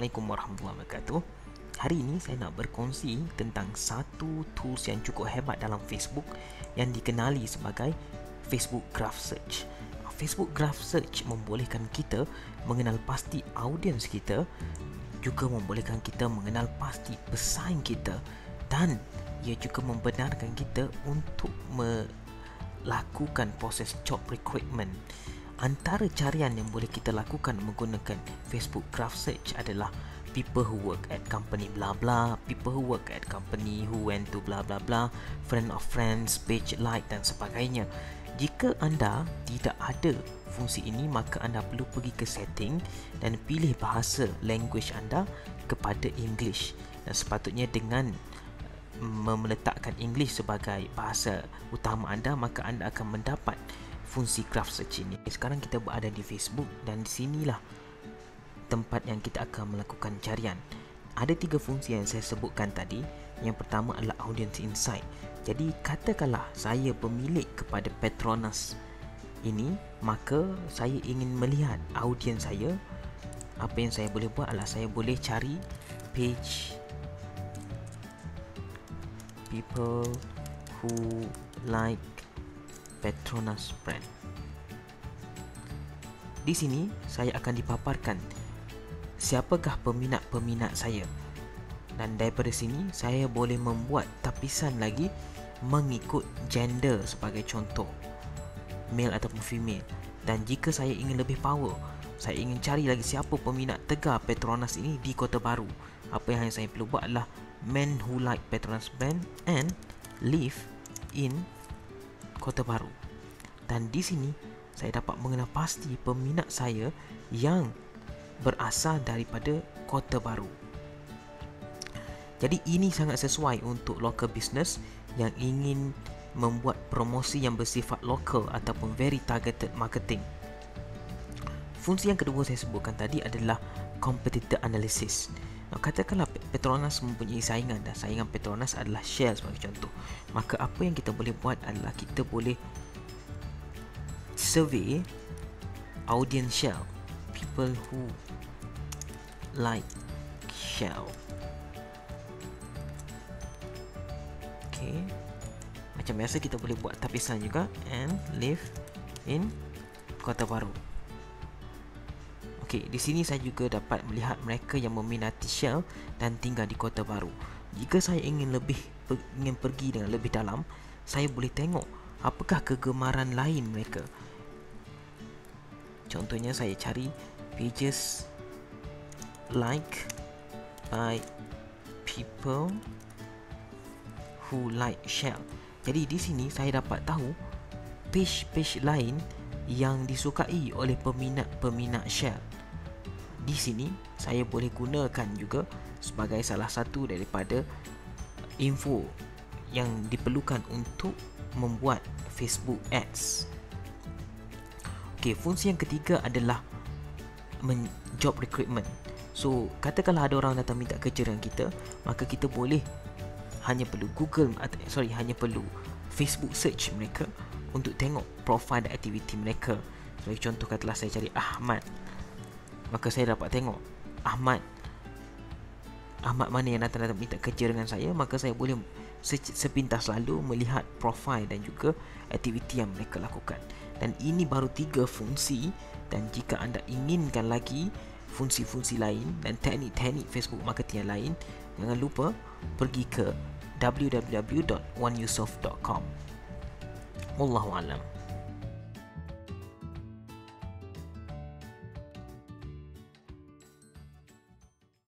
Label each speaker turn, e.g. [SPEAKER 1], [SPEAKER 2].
[SPEAKER 1] Assalamualaikum warahmatullahi wabarakatuh. Hari ini saya nak berkongsi tentang satu tools yang cukup hebat dalam Facebook yang dikenali sebagai Facebook Graph Search. Facebook Graph Search membolehkan kita mengenal pasti audiens kita, juga membolehkan kita mengenal pasti pesaing kita, dan ia juga membenarkan kita untuk melakukan proses job recruitment. Antara carian yang boleh kita lakukan menggunakan Facebook Graph Search adalah people who work at company blah blah, people who work at company who went to blah blah blah, friend of friends, page like dan sebagainya. Jika anda tidak ada fungsi ini, maka anda perlu pergi ke setting dan pilih bahasa language anda kepada English, dan sepatutnya dengan meletakkan English sebagai bahasa utama anda, maka anda akan mendapat fungsi Graph Search ini. Sekarang kita berada di Facebook dan di sinilah tempat yang kita akan melakukan carian. Ada 3 fungsi yang saya sebutkan tadi. Yang pertama adalah Audience Insight. Jadi katakanlah saya pemilik kepada Petronas ini, maka saya ingin melihat audiens saya. Apa yang saya boleh buat adalah saya boleh cari page people who like Petronas brand. Di sini saya akan dipaparkan siapakah peminat-peminat saya, dan daripada sini saya boleh membuat tapisan lagi mengikut gender, sebagai contoh male ataupun female. Dan jika saya ingin lebih power, saya ingin cari lagi siapa peminat tegar Petronas ini di Kota Baru, apa yang saya perlu buat adalah men who like Petronas brand and live in Kota Baru. Dan di sini saya dapat mengenal pasti peminat saya yang berasal daripada Kota Baru. Jadi ini sangat sesuai untuk local business yang ingin membuat promosi yang bersifat lokal ataupun very targeted marketing. Fungsi yang kedua saya sebutkan tadi adalah competitor analysis. Katakanlah Petronas mempunyai saingan dan saingan Petronas adalah Shell sebagai contoh, maka apa yang kita boleh buat adalah kita boleh survey audience Shell, people who like Shell. Okay, macam biasa kita boleh buat tapisan juga and live in Kota Baru. Okay, di sini saya juga dapat melihat mereka yang meminati Shell dan tinggal di Kota Baru. Jika saya ingin pergi dengan lebih dalam, saya boleh tengok apakah kegemaran lain mereka. Contohnya saya cari pages like by people who like Shell. Jadi di sini saya dapat tahu page-page lain yang disukai oleh peminat-peminat Shell. Di sini saya boleh gunakan juga sebagai salah satu daripada info yang diperlukan untuk membuat Facebook Ads. Okey, fungsi yang ketiga adalah job recruitment. So, katakanlah ada orang datang minta kerja dengan kita, maka kita boleh hanya perlu hanya perlu Facebook search mereka untuk tengok profile dan aktiviti mereka. Sebagai contoh, katakanlah saya cari Ahmad, maka saya dapat tengok Ahmad mana yang datang minta kerja dengan saya, maka saya boleh sepintas lalu melihat profil dan juga aktiviti yang mereka lakukan. Dan ini baru 3 fungsi, dan jika anda inginkan lagi fungsi-fungsi lain dan teknik-teknik Facebook marketing yang lain, jangan lupa pergi ke www.oneyousof.com. Wallahu alam.